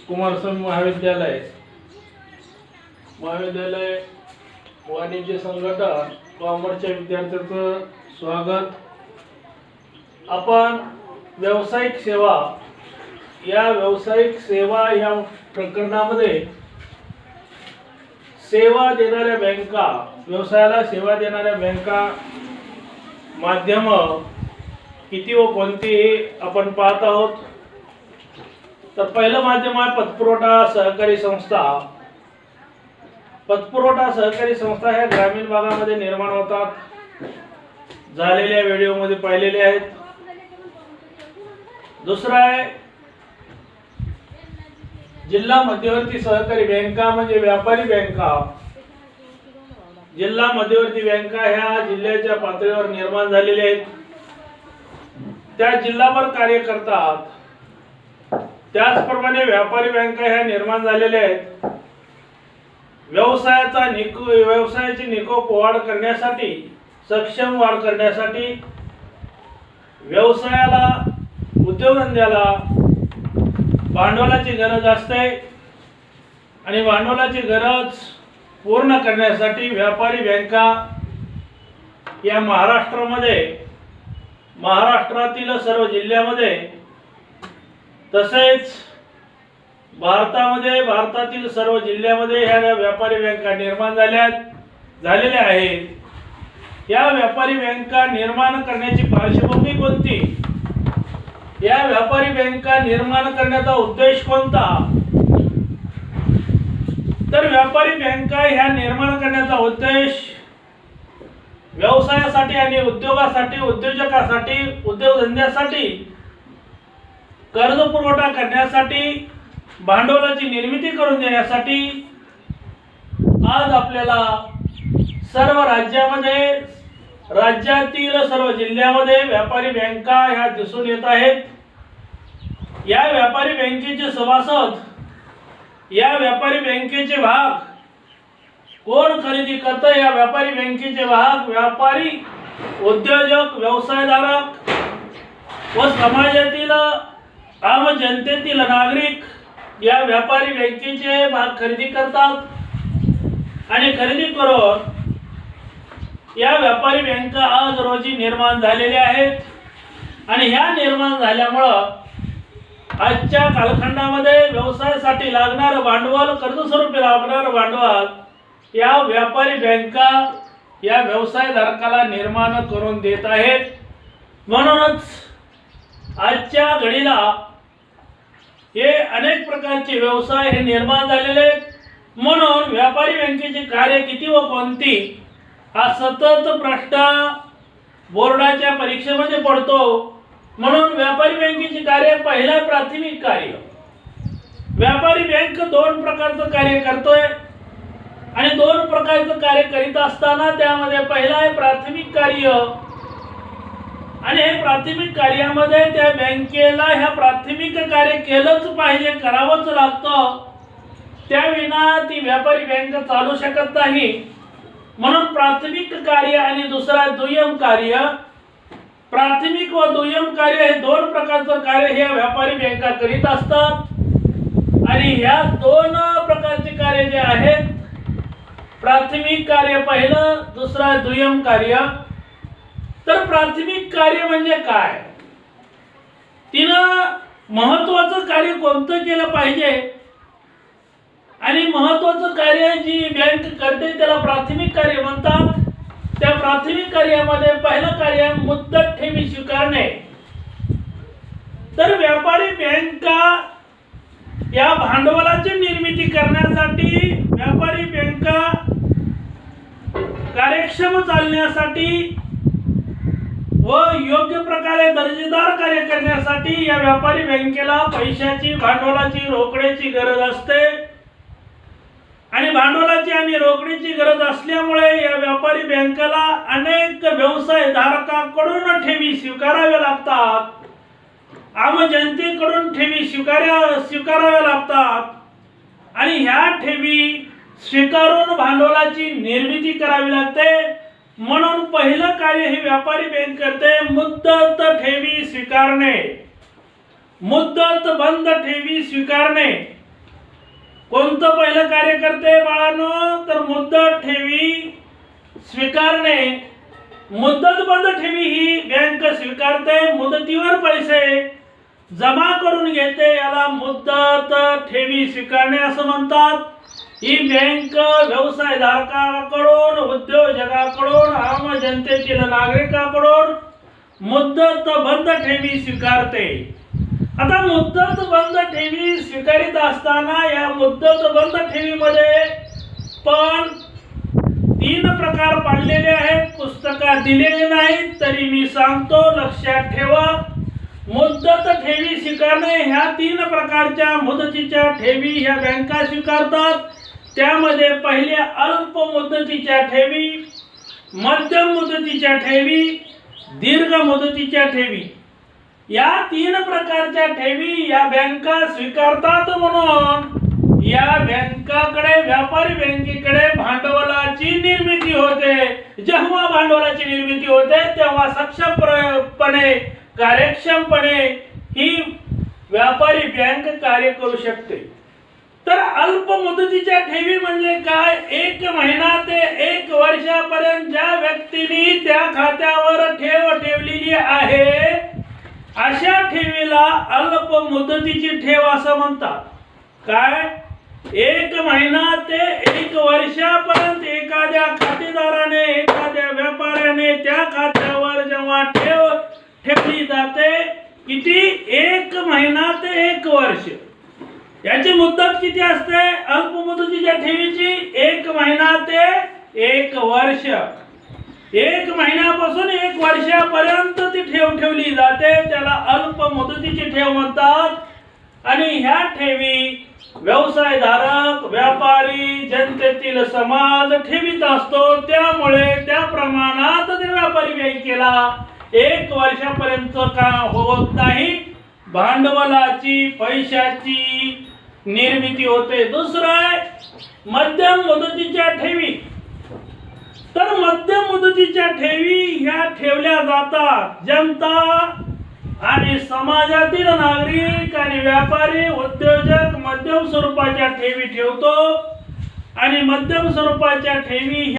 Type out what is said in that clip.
कुमारस्वामी महाविद्यालय वाणिज्य संघटन कॉमर्सच्या विद्यार्थ्यांचं स्वागत। आपण व्यावसायिक सेवा या प्रकरणामध्ये सेवा देणाऱ्या बँका, व्यवसायाला सेवा देणाऱ्या बँका, माध्यम किती व कोणती हे आपण पाहत आहोत। तर पहिलं माध्यम आहे पतपुरवठा सहकारी संस्था। पतपुरवठा सहकारी संस्था ह्या ग्रामीण भागामध्ये निर्माण होतात, झालेल्या व्हिडिओमध्ये पाहिलेले आहेत। दुसरा आहे जिल्हा मध्यवर्ती सहकारी बँका, म्हणजे व्यापारी बँका। जिल्हा मध्यवर्ती बँका ह्या जिल्ह्याच्या पातळीवर निर्माण झालेल्या आहेत, त्या जिल्हाभर कार्य करतात। त्याचप्रमाणे व्यापारी बँका ह्या निर्माण झालेल्या आहेत व्यवसायाची निकोप वाढ करण्यासाठी, सक्षम वाढ करण्यासाठी, व्यवसायाला, उद्योगधंद्याला भांडवलाची गरज असते आणि भांडवलाची गरज पूर्ण करण्यासाठी व्यापारी बँका या महाराष्ट्रातील सर्व जिल्ह्यामध्ये, तसेच भारतातील सर्व जिल्ह्यामध्ये ह्या व्यापारी बँका निर्माण झालेल्या आहेत। या व्यापारी बँका निर्माण करण्याची पार्श्वभूमी कोणती? या व्यापारी बँका निर्माण करण्याचा उद्देश कोणता? तर व्यापारी बँका ह्या निर्माण करण्याचा उद्देश व्यवसायासाठी आणि उद्योगासाठी, उद्योजकासाठी, उद्योगधंद्यासाठी कर्ज पुरवठा करण्यासाठी, भांडवलाची निर्मिती करून देण्यासाठी आज आपल्याला सर्व राज्यातील सर्व जिल्ह्यामध्ये व्यापारी बँका ह्या दिसून येत आहेत। या व्यापारी बँकेचे सभासद, या व्यापारी बँकेचे भाग कोण खरेदी करतं? या व्यापारी बँकेचे भाग व्यापारी, उद्योजक, व्यवसायधारक व समाजातील आम जनतेतील नागरिक या व्यापारी बँकेचे भाग खरेदी करतात आणि खरेदी करून या व्यापारी बँका आज रोजी निर्माण झालेल्या आहेत। आणि ह्या निर्माण झाल्यामुळं आजच्या कालखंडामध्ये व्यवसायासाठी लागणारं भांडवल, कर्ज स्वरूपी लागणारं भांडवल या व्यापारी बँका या व्यवसायधारकाला निर्माण करून देत आहेत। म्हणूनच आजच्या घडीला हे अनेक प्रकारचे व्यवसाय हे निर्माण झालेले आहेत। म्हणून व्यापारी बँकेचे कार्य किती व कोणती हा सतत प्रश्न बोर्डाच्या परीक्षेमध्ये पडतो। म्हणून व्यापारी बँकेचे कार्य, पहिला प्राथमिक कार्य। व्यापारी बँक दोन प्रकारचं कार्य करतोय आणि दोन प्रकारचं कार्य करीत असताना त्यामध्ये पहिला आहे प्राथमिक कार्य आणि हे प्राथमिक कार्यामध्ये त्या बँकेला ह्या प्राथमिक कार्य केलंच पाहिजे, करावंच लागतं, त्याविना ती व्यापारी बँक चालू शकत नाही। म्हणून प्राथमिक कार्य आणि दुसरा दुय्यम कार्य, प्राथमिक व दुय्यम कार्य हे दोन प्रकारचं कार्य हे व्यापारी बँका करीत असतात। आणि ह्या दोन प्रकारचे कार्य जे आहेत, प्राथमिक कार्य पहिलं, दुसरा दुय्यम कार्य। तर प्राथमिक कार्य म्हणजे काय? तिनं महत्त्वाचं कार्य कोणतं केलं पाहिजे आणि महत्त्वाचं कार्य जी बँक करते त्याला प्राथमिक कार्य म्हणतात। त्या प्राथमिक कार्यामध्ये पहिलं कार्य मुदत ठेवी स्वीकारणे। तर व्यापारी बँका या भांडवलाची निर्मिती करण्यासाठी, व्यापारी बँका कार्यक्षम चालण्यासाठी व योग्य प्रकारे दर्जेदार कार्य करण्यासाठी या व्यापारी बँकेला पैशाची, भांडवलाची, रोकड्याची गरज असते। आणि भांडवलाची आणि रोकडीची गरज असल्यामुळे या व्यापारी बँकेला अनेक व्यवसायधारकांकडून ठेवी स्वीकाराव्या लागतात, आम जनतेकडून ठेवी स्वीकाराव्या लागतात आणि ह्या ठेवी स्वीकारून भांडवलाची निर्मिती करावी लागते। म्हणून पहिलं कार्य ही व्यापारी बँक करते, मुदत ठेवी स्वीकारणे, मुदत बंद ठेवी स्वीकारणे। कोणतं पहिलं कार्य करते बाळांनो, तर मुदत ठेवी स्वीकारणे. मुदत बंद ठेवी ही बँक स्वीकारते, मुदतीवर पैसे जमा करून घेते, याला मुदत ठेवी स्वीकारणे असं म्हणतात. ही बँक व्यवसायधारकाकडून, उद्योजकाकडून, आम जनतेतील नागरिकाकडून मुदत बंद ठेवी स्वीकारते. आता मुदत बंद ठेवी स्वीकारित असताना या मुदत बंद ठेवीमध्ये पण 3 प्रकार पाडलेले आहेत. पुस्तकात दिलेले नाहीत तरी मी सांगतो, लक्षात ठेवा. मुदत ठेवी स्वीकारणे ह्या 3 प्रकारच्या मुदतीच्या ठेवी ह्या बँका स्वीकारतात. त्यामध्ये पहिले अल्प मुदतीच्या ठेवी, मध्यम मुदतीच्या ठेवी, दीर्घ मुदतीच्या ठेवी. या 3 प्रकारच्या ठेवी या बँका स्वीकारतात. म्हणून या बँकाकडे, व्यापारी बँकेकडे भांडवलाची निर्मिती होते. जेव्हा भांडवलाची निर्मिती होते तेव्हा सक्षमपणे, कार्यक्षमपणे ही व्यापारी बँक कार्य करू शकते. तर अल्प मुदतीच्या ठेवी म्हणजे काय? 1 महिना ते 1 वर्षापर्यंत ज्या व्यक्तीने त्या खात्यावर ठेव ठेवलेली आहे अशा ठेवीला अल्प मुदतीची ठेव असं म्हणतात. काय? 1 महिना ते 1 वर्षापर्यंत एखाद्या खातेदाराने, एखाद्या व्यापाऱ्याने त्या खात्यावर जेव्हा ठेव ठेवली जाते, किती? 1 महिना ते 1 वर्ष. याची मुदत किती असते अल्प मुदतीच्या ठेवीची? 1 महिना ते 1 वर्ष. 1 महिन्यापासून 1 वर्षापर्यंत ती ठेव ठेवली जाते, त्याला अल्प मुदतीची ठेव म्हणतात. आणि ह्या ठेवी व्यवसायधारक, व्यापारी, जनतेतील समाज ठेवीत असतो. त्यामुळे त्या प्रमाणात त्या व्यापारी बँकेला 1 वर्षापर्यंत का होत नाही, भांडवलाची, पैशाची निर्मिती होते. दुसरं आहे मध्यम मुदतीच्या ठेवी. तर मध्यम मुदतीच्या ठेवी ह्या ठेवल्या जातात. जनता आणि समाजातील नागरिक आणि व्यापारी, उद्योजक मध्यम स्वरूपाच्या ठेवी ठेवतो. आणि मध्यम स्वरूपाच्या ठेवी